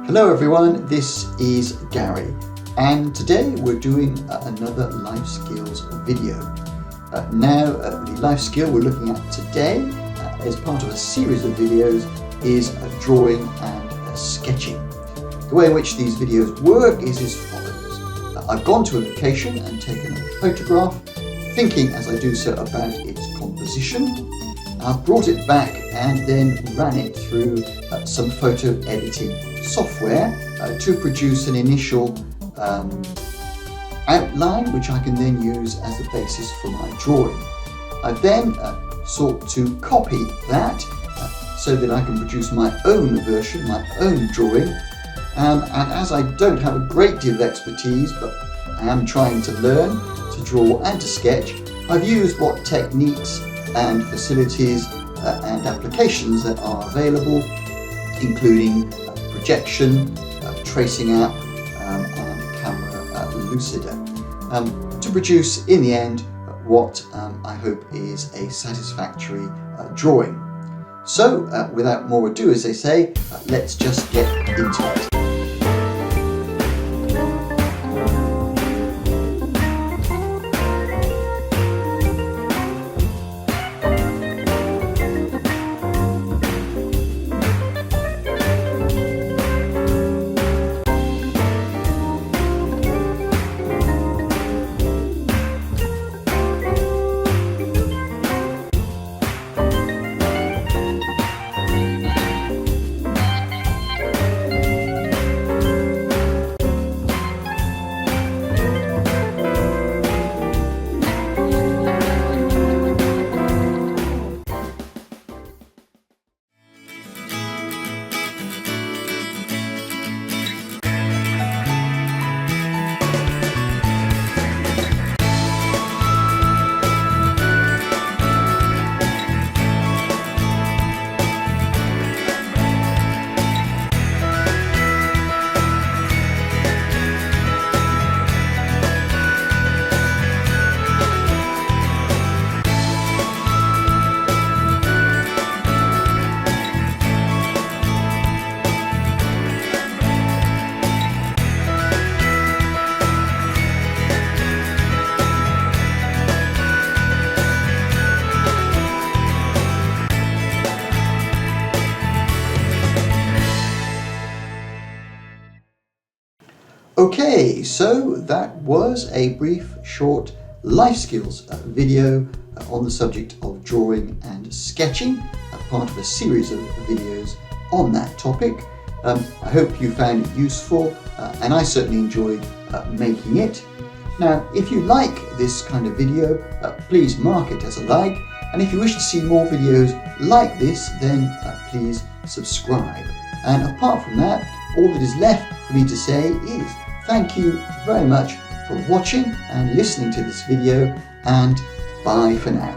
Hello everyone, this is Gary, and today we're doing another life skills video. The life skill we're looking at today as part of a series of videos is drawing and sketching. The way in which these videos work is as follows. I've gone to a location and taken a photograph, thinking as I do so about its composition. I've brought it back and then ran it through some photo editing software to produce an initial outline which I can then use as the basis for my drawing. I then sought to copy that so that I can produce my own version, my own drawing, and as I don't have a great deal of expertise but I am trying to learn to draw and to sketch, I've used what techniques and facilities and applications that are available, including projection, tracing app, and camera Lucida, to produce in the end what I hope is a satisfactory drawing. So without more ado, as they say, let's just get into it. Okay, so that was a brief, short life skills video on the subject of drawing and sketching, part of a series of videos on that topic. I hope you found it useful, and I certainly enjoyed making it. Now, if you like this kind of video, please mark it as a like, and if you wish to see more videos like this, then please subscribe. And apart from that, all that is left for me to say is thank you very much for watching and listening to this video, and bye for now.